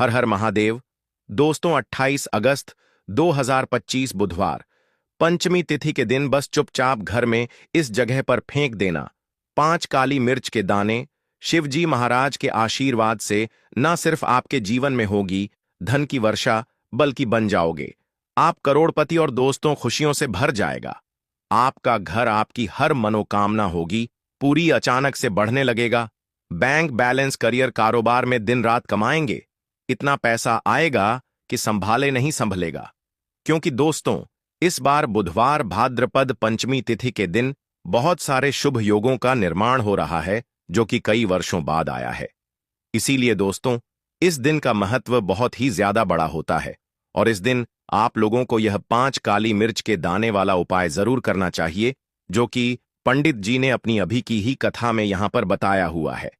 हर हर महादेव। दोस्तों 28 अगस्त 2025 बुधवार, पंचमी तिथि के दिन बस चुपचाप घर में इस जगह पर फेंक देना 5 काली मिर्च के दाने। शिवजी महाराज के आशीर्वाद से न सिर्फ आपके जीवन में होगी धन की वर्षा, बल्कि बन जाओगे आप करोड़पति और दोस्तों खुशियों से भर जाएगा। आपका घर, आपकी हर मनोकामना होगी पूरी, अचानक से बढ़ने लगेगा। बैंक बैलेंस, करियर, कारोबार में दिन रात कमाएंगे। इतना पैसा आएगा कि संभाले नहीं संभलेगा। क्योंकि दोस्तों इस बार बुधवार भाद्रपद पंचमी तिथि के दिन बहुत सारे शुभ योगों का निर्माण हो रहा है, जो कि कई वर्षों बाद आया है। इसीलिए दोस्तों इस दिन का महत्व बहुत ही ज्यादा बड़ा होता है और इस दिन आप लोगों को यह 5 काली मिर्च के दाने वाला उपाय जरूर करना चाहिए, जो कि पंडित जी ने अपनी अभी की ही कथा में यहां पर बताया हुआ है।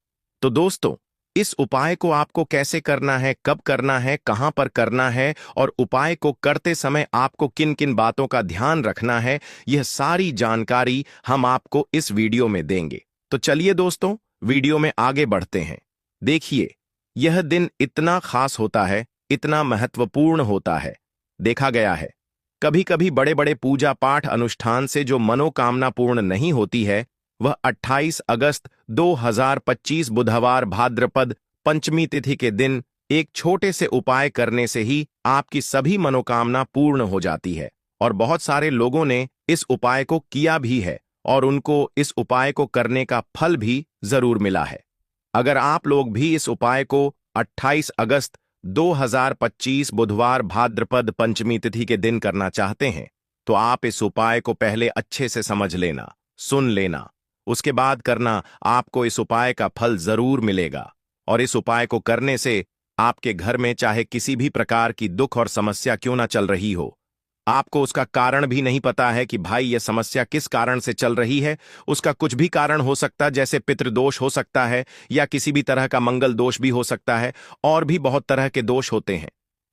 तो दोस्तों इस उपाय को आपको कैसे करना है, कब करना है, कहां पर करना है और उपाय को करते समय आपको किन किन बातों का ध्यान रखना है, यह सारी जानकारी हम आपको इस वीडियो में देंगे। तो चलिए दोस्तों वीडियो में आगे बढ़ते हैं। देखिए यह दिन इतना खास होता है, इतना महत्वपूर्ण होता है। देखा गया है कभी कभी बड़े बड़े पूजा पाठ अनुष्ठान से जो मनोकामना पूर्ण नहीं होती है, वह 28 अगस्त 2025 बुधवार भाद्रपद पंचमी तिथि के दिन एक छोटे से उपाय करने से ही आपकी सभी मनोकामना पूर्ण हो जाती है। और बहुत सारे लोगों ने इस उपाय को किया भी है और उनको इस उपाय को करने का फल भी जरूर मिला है। अगर आप लोग भी इस उपाय को 28 अगस्त 2025 बुधवार भाद्रपद पंचमी तिथि के दिन करना चाहते हैं, तो आप इस उपाय को पहले अच्छे से समझ लेना, सुन लेना, उसके बाद करना। आपको इस उपाय का फल जरूर मिलेगा और इस उपाय को करने से आपके घर में चाहे किसी भी प्रकार की दुख और समस्या क्यों ना चल रही हो, आपको उसका कारण भी नहीं पता है कि भाई यह समस्या किस कारण से चल रही है, उसका कुछ भी कारण हो सकता है, जैसे पितृदोष हो सकता है या किसी भी तरह का मंगल दोष भी हो सकता है, और भी बहुत तरह के दोष होते हैं,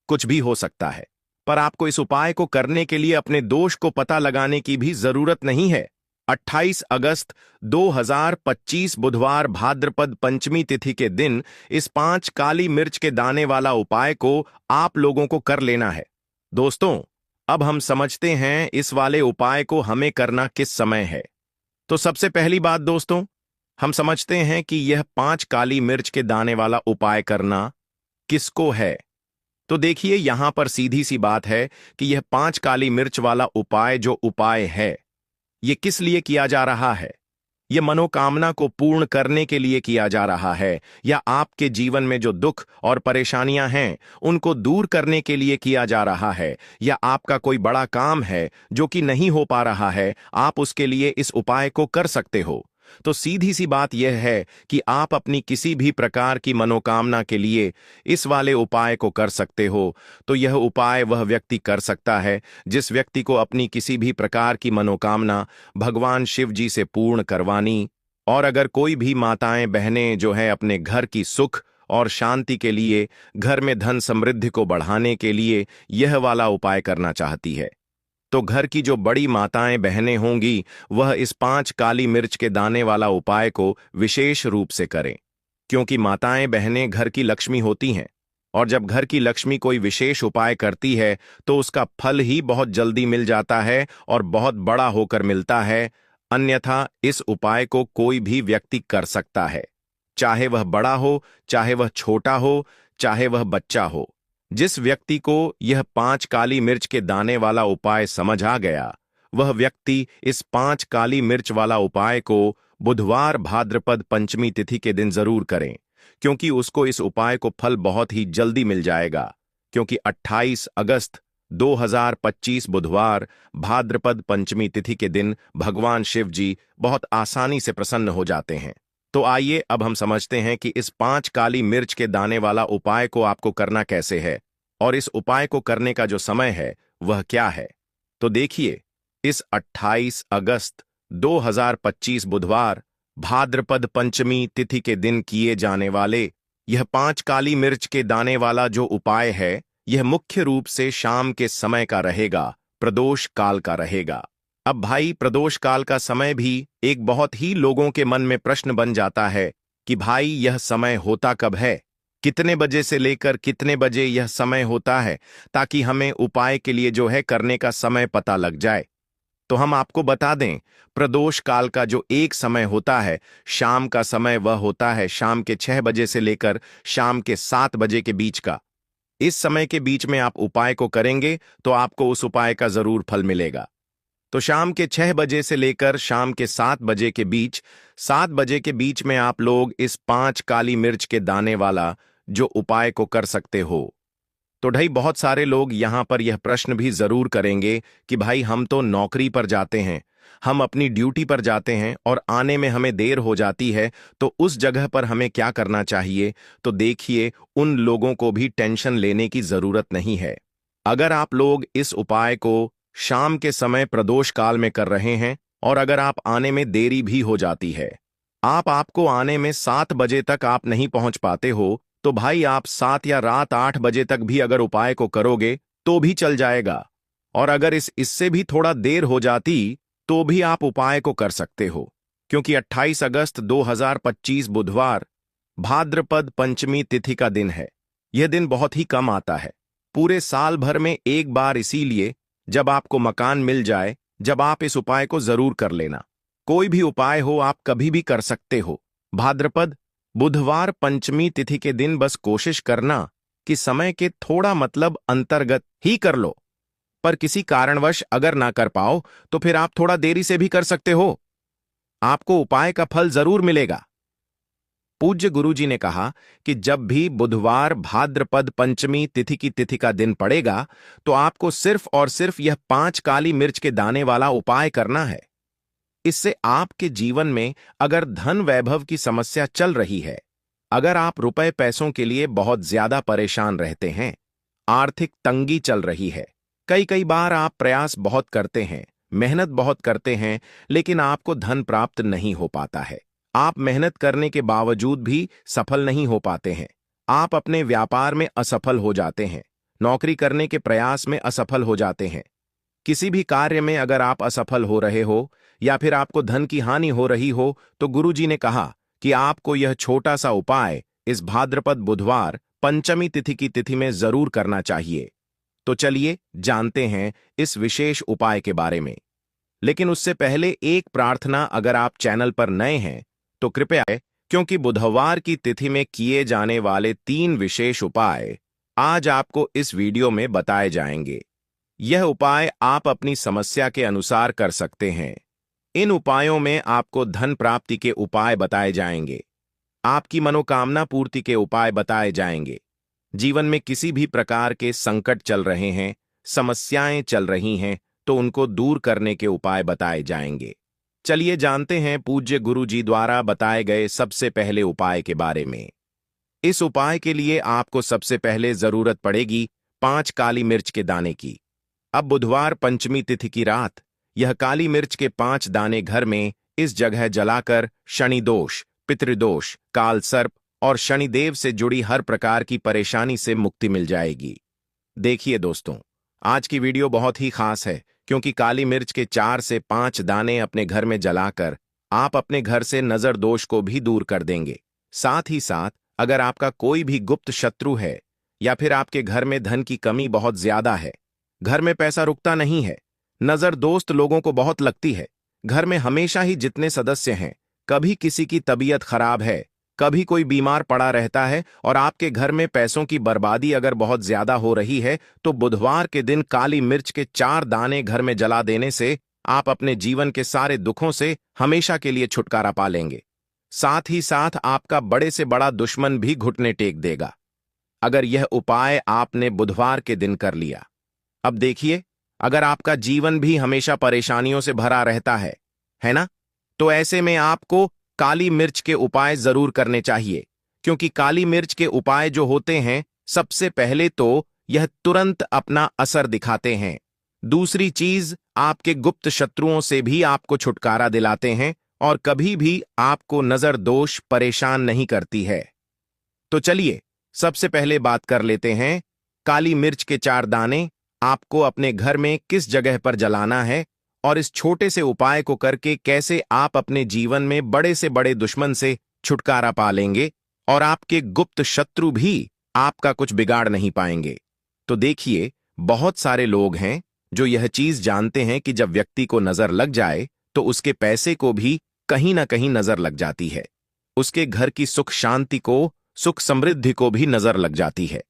कुछ भी हो सकता है। पर आपको इस उपाय को करने के लिए अपने दोष को पता लगाने की भी जरूरत नहीं है। 28 अगस्त 2025 बुधवार भाद्रपद पंचमी तिथि के दिन इस 5 काली मिर्च के दाने वाला उपाय को आप लोगों को कर लेना है। दोस्तों अब हम समझते हैं इस वाले उपाय को हमें करना किस समय है। तो सबसे पहली बात दोस्तों, हम समझते हैं कि यह 5 काली मिर्च के दाने वाला उपाय करना किसको है। तो देखिए यहां पर सीधी सी बात है कि यह 5 काली मिर्च वाला उपाय जो उपाय है, यह किस लिए किया जा रहा है। यह मनोकामना को पूर्ण करने के लिए किया जा रहा है, या आपके जीवन में जो दुख और परेशानियां हैं उनको दूर करने के लिए किया जा रहा है, या आपका कोई बड़ा काम है जो कि नहीं हो पा रहा है, आप उसके लिए इस उपाय को कर सकते हो। तो सीधी सी बात यह है कि आप अपनी किसी भी प्रकार की मनोकामना के लिए इस वाले उपाय को कर सकते हो। तो यह उपाय वह व्यक्ति कर सकता है जिस व्यक्ति को अपनी किसी भी प्रकार की मनोकामना भगवान शिव जी से पूर्ण करवानी, और अगर कोई भी माताएं बहनें जो है अपने घर की सुख और शांति के लिए, घर में धन समृद्धि को बढ़ाने के लिए यह वाला उपाय करना चाहती है, तो घर की जो बड़ी माताएं बहनें होंगी वह इस 5 काली मिर्च के दाने वाला उपाय को विशेष रूप से करें। क्योंकि माताएं बहनें घर की लक्ष्मी होती हैं, और जब घर की लक्ष्मी कोई विशेष उपाय करती है तो उसका फल ही बहुत जल्दी मिल जाता है और बहुत बड़ा होकर मिलता है। अन्यथा इस उपाय को कोई भी व्यक्ति कर सकता है, चाहे वह बड़ा हो, चाहे वह छोटा हो, चाहे वह बच्चा हो। जिस व्यक्ति को यह 5 काली मिर्च के दाने वाला उपाय समझ आ गया, वह व्यक्ति इस 5 काली मिर्च वाला उपाय को बुधवार भाद्रपद पंचमी तिथि के दिन जरूर करें, क्योंकि उसको इस उपाय को फल बहुत ही जल्दी मिल जाएगा। क्योंकि 28 अगस्त 2025 बुधवार भाद्रपद पंचमी तिथि के दिन भगवान शिव जी बहुत आसानी से प्रसन्न हो जाते हैं। तो आइए अब हम समझते हैं कि इस 5 काली मिर्च के दाने वाला उपाय को आपको करना कैसे है, और इस उपाय को करने का जो समय है वह क्या है। तो देखिए इस 28 अगस्त 2025 बुधवार भाद्रपद पंचमी तिथि के दिन किए जाने वाले यह 5 काली मिर्च के दाने वाला जो उपाय है, यह मुख्य रूप से शाम के समय का रहेगा, प्रदोष काल का रहेगा। अब भाई प्रदोष काल का समय भी एक बहुत ही लोगों के मन में प्रश्न बन जाता है कि भाई यह समय होता कब है, कितने बजे से लेकर कितने बजे यह समय होता है, ताकि हमें उपाय के लिए जो है करने का समय पता लग जाए। तो हम आपको बता दें, प्रदोष काल का जो एक समय होता है, शाम का समय, वह होता है शाम के 6 बजे से लेकर शाम के 7 बजे के बीच का। इस समय के बीच में आप उपाय को करेंगे तो आपको उस उपाय का जरूर फल मिलेगा। तो शाम के 6 बजे से लेकर शाम के 7 बजे के बीच, 7 बजे के बीच में आप लोग इस 5 काली मिर्च के दाने वाला जो उपाय को कर सकते हो। तो ढाई बहुत सारे लोग यहां पर यह प्रश्न भी जरूर करेंगे कि भाई हम तो नौकरी पर जाते हैं, हम अपनी ड्यूटी पर जाते हैं और आने में हमें देर हो जाती है, तो उस जगह पर हमें क्या करना चाहिए। तो देखिए, उन लोगों को भी टेंशन लेने की जरूरत नहीं है। अगर आप लोग इस उपाय को शाम के समय प्रदोष काल में कर रहे हैं और अगर आप आने में देरी भी हो जाती है, आपको आने में 7 बजे तक आप नहीं पहुंच पाते हो, तो भाई आप 7 या रात 8 बजे तक भी अगर उपाय को करोगे तो भी चल जाएगा। और अगर इससे भी थोड़ा देर हो जाती तो भी आप उपाय को कर सकते हो, क्योंकि 28 अगस्त 2025 बुधवार भाद्रपद पंचमी तिथि का दिन है। यह दिन बहुत ही कम आता है, पूरे साल भर में एक बार, इसीलिए जब आपको मकान मिल जाए, जब आप इस उपाय को जरूर कर लेना। कोई भी उपाय हो आप कभी भी कर सकते हो। भाद्रपद बुधवार पंचमी तिथि के दिन बस कोशिश करना कि समय के थोड़ा अंतर्गत ही कर लो, पर किसी कारणवश अगर ना कर पाओ तो फिर आप थोड़ा देरी से भी कर सकते हो, आपको उपाय का फल जरूर मिलेगा। पूज्य गुरुजी ने कहा कि जब भी बुधवार भाद्रपद पंचमी तिथि की तिथि का दिन पड़ेगा तो आपको सिर्फ और सिर्फ यह 5 काली मिर्च के दाने वाला उपाय करना है। इससे आपके जीवन में अगर धन वैभव की समस्या चल रही है, अगर आप रुपए पैसों के लिए बहुत ज्यादा परेशान रहते हैं, आर्थिक तंगी चल रही है, कई बार आप प्रयास बहुत करते हैं, मेहनत बहुत करते हैं, लेकिन आपको धन प्राप्त नहीं हो पाता है, आप मेहनत करने के बावजूद भी सफल नहीं हो पाते हैं, आप अपने व्यापार में असफल हो जाते हैं, नौकरी करने के प्रयास में असफल हो जाते हैं, किसी भी कार्य में अगर आप असफल हो रहे हो या फिर आपको धन की हानि हो रही हो, तो गुरुजी ने कहा कि आपको यह छोटा सा उपाय इस भाद्रपद बुधवार पंचमी तिथि की तिथि में जरूर करना चाहिए। तो चलिए जानते हैं इस विशेष उपाय के बारे में। लेकिन उससे पहले एक प्रार्थना, अगर आप चैनल पर नए हैं तो कृपया, क्योंकि बुधवार की तिथि में किए जाने वाले 3 विशेष उपाय आज आपको इस वीडियो में बताए जाएंगे। यह उपाय आप अपनी समस्या के अनुसार कर सकते हैं। इन उपायों में आपको धन प्राप्ति के उपाय बताए जाएंगे, आपकी मनोकामना पूर्ति के उपाय बताए जाएंगे, जीवन में किसी भी प्रकार के संकट चल रहे हैं, समस्याएं चल रही हैं, तो उनको दूर करने के उपाय बताए जाएंगे। चलिए जानते हैं पूज्य गुरु जी द्वारा बताए गए सबसे पहले उपाय के बारे में। इस उपाय के लिए आपको सबसे पहले जरूरत पड़ेगी 5 काली मिर्च के दाने की। अब बुधवार पंचमी तिथि की रात यह काली मिर्च के 5 दाने घर में इस जगह जलाकर शनि दोष, पितृदोष, काल सर्प और शनिदेव से जुड़ी हर प्रकार की परेशानी से मुक्ति मिल जाएगी। देखिए दोस्तों, आज की वीडियो बहुत ही खास है, क्योंकि काली मिर्च के 4 से 5 दाने अपने घर में जलाकर आप अपने घर से नजर दोष को भी दूर कर देंगे। साथ ही साथ अगर आपका कोई भी गुप्त शत्रु है या फिर आपके घर में धन की कमी बहुत ज्यादा है, घर में पैसा रुकता नहीं है, नजर दोस्त लोगों को बहुत लगती है, घर में हमेशा ही जितने सदस्य हैं, कभी किसी की तबीयत खराब है, कभी कोई बीमार पड़ा रहता है और आपके घर में पैसों की बर्बादी अगर बहुत ज्यादा हो रही है, तो बुधवार के दिन काली मिर्च के 4 दाने घर में जला देने से आप अपने जीवन के सारे दुखों से हमेशा के लिए छुटकारा पा लेंगे। साथ ही साथ आपका बड़े से बड़ा दुश्मन भी घुटने टेक देगा, अगर यह उपाय आपने बुधवार के दिन कर लिया। अब देखिए, अगर आपका जीवन भी हमेशा परेशानियों से भरा रहता है ना, तो ऐसे में आपको काली मिर्च के उपाय जरूर करने चाहिए, क्योंकि काली मिर्च के उपाय जो होते हैं, सबसे पहले तो यह तुरंत अपना असर दिखाते हैं, दूसरी चीज आपके गुप्त शत्रुओं से भी आपको छुटकारा दिलाते हैं और कभी भी आपको नजर दोष परेशान नहीं करती है। तो चलिए सबसे पहले बात कर लेते हैं, काली मिर्च के 4 दाने आपको अपने घर में किस जगह पर जलाना है और इस छोटे से उपाय को करके कैसे आप अपने जीवन में बड़े से बड़े दुश्मन से छुटकारा पा लेंगे और आपके गुप्त शत्रु भी आपका कुछ बिगाड़ नहीं पाएंगे। तो देखिए, बहुत सारे लोग हैं जो यह चीज जानते हैं कि जब व्यक्ति को नजर लग जाए तो उसके पैसे को भी कहीं ना कहीं नजर लग जाती है, उसके घर की सुख शांति को, सुख समृद्धि को भी नजर लग जाती है।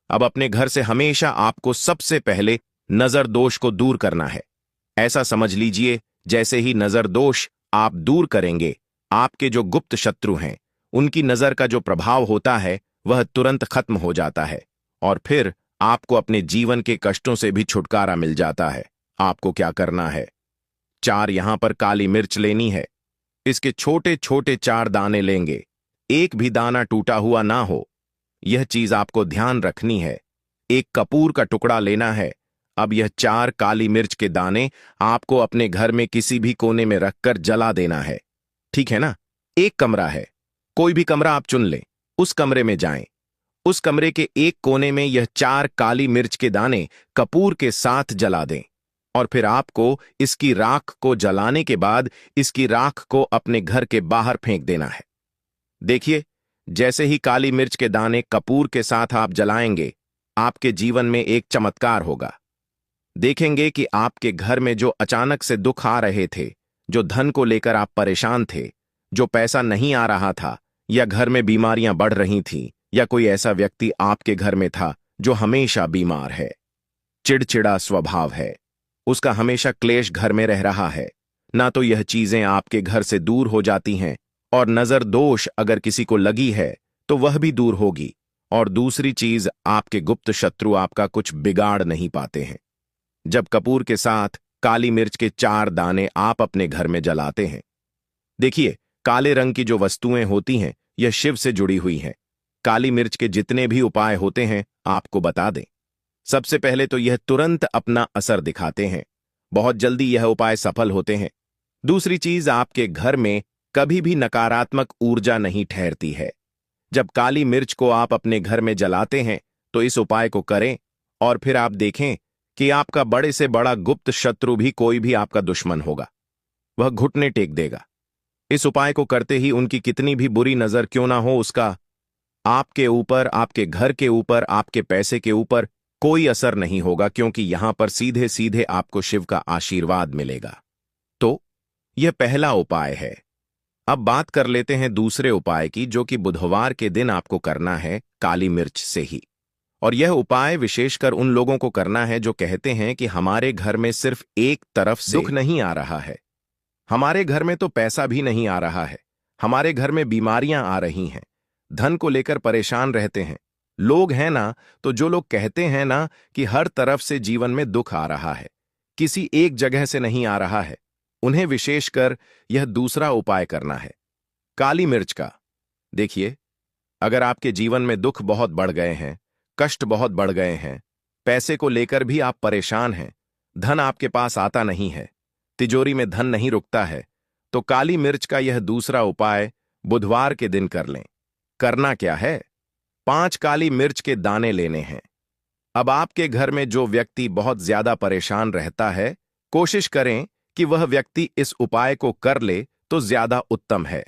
अब अपने घर से हमेशा आपको सबसे पहले नजर दोष को दूर करना है। ऐसा समझ लीजिए, जैसे ही नजर दोष आप दूर करेंगे, आपके जो गुप्त शत्रु हैं उनकी नजर का जो प्रभाव होता है वह तुरंत खत्म हो जाता है और फिर आपको अपने जीवन के कष्टों से भी छुटकारा मिल जाता है। आपको क्या करना है? 4 यहां पर काली मिर्च लेनी है। इसके छोटे छोटे 4 दाने लेंगे, एक भी दाना टूटा हुआ ना हो, यह चीज आपको ध्यान रखनी है। एक कपूर का टुकड़ा लेना है। अब यह 4 काली मिर्च के दाने आपको अपने घर में किसी भी कोने में रखकर जला देना है, ठीक है ना? एक कमरा है, कोई भी कमरा आप चुन लें, उस कमरे में जाएं। उस कमरे के एक कोने में यह 4 काली मिर्च के दाने कपूर के साथ जला दें और फिर आपको इसकी राख को जलाने के बाद इसकी राख को अपने घर के बाहर फेंक देना है। देखिए, जैसे ही काली मिर्च के दाने कपूर के साथ आप जलाएंगे, आपके जीवन में एक चमत्कार होगा। देखेंगे कि आपके घर में जो अचानक से दुख आ रहे थे, जो धन को लेकर आप परेशान थे, जो पैसा नहीं आ रहा था, या घर में बीमारियां बढ़ रही थीं, या कोई ऐसा व्यक्ति आपके घर में था जो हमेशा बीमार है, चिड़चिड़ा स्वभाव है, उसका हमेशा क्लेश घर में रह रहा है, ना तो यह चीजें आपके घर से दूर हो जाती हैं और नजर दोष अगर किसी को लगी है तो वह भी दूर होगी। और दूसरी चीज, आपके गुप्त शत्रु आपका कुछ बिगाड़ नहीं पाते हैं। जब कपूर के साथ काली मिर्च के 4 दाने आप अपने घर में जलाते हैं, देखिए, काले रंग की जो वस्तुएं होती हैं यह शिव से जुड़ी हुई हैं। काली मिर्च के जितने भी उपाय होते हैं आपको बता दें। सबसे पहले तो यह तुरंत अपना असर दिखाते हैं, बहुत जल्दी यह उपाय सफल होते हैं। दूसरी चीज, आपके घर में कभी भी नकारात्मक ऊर्जा नहीं ठहरती है। जब काली मिर्च को आप अपने घर में जलाते हैं तो इस उपाय को करें और फिर आप देखें कि आपका बड़े से बड़ा गुप्त शत्रु भी, कोई भी आपका दुश्मन होगा, वह घुटने टेक देगा। इस उपाय को करते ही उनकी कितनी भी बुरी नजर क्यों ना हो, उसका आपके ऊपर, आपके घर के ऊपर, आपके पैसे के ऊपर कोई असर नहीं होगा, क्योंकि यहां पर सीधे सीधे आपको शिव का आशीर्वाद मिलेगा। तो यह पहला उपाय है। अब बात कर लेते हैं दूसरे उपाय की, जो कि बुधवार के दिन आपको करना है काली मिर्च से ही। और यह उपाय विशेषकर उन लोगों को करना है जो कहते हैं कि हमारे घर में सिर्फ एक तरफ से दुख नहीं आ रहा है, हमारे घर में तो पैसा भी नहीं आ रहा है, हमारे घर में बीमारियां आ रही हैं, धन को लेकर परेशान रहते हैं। लोग हैं ना, तो जो लोग कहते हैं ना कि हर तरफ से जीवन में दुख आ रहा है, किसी एक जगह से नहीं आ रहा है, उन्हें विशेषकर यह दूसरा उपाय करना है, काली मिर्च का। देखिए, अगर आपके जीवन में दुख बहुत बढ़ गए हैं, कष्ट बहुत बढ़ गए हैं, पैसे को लेकर भी आप परेशान हैं, धन आपके पास आता नहीं है, तिजोरी में धन नहीं रुकता है, तो काली मिर्च का यह दूसरा उपाय बुधवार के दिन कर लें। करना क्या है? 5 काली मिर्च के दाने लेने हैं। अब आपके घर में जो व्यक्ति बहुत ज्यादा परेशान रहता है, कोशिश करें कि वह व्यक्ति इस उपाय को कर ले तो ज्यादा उत्तम है।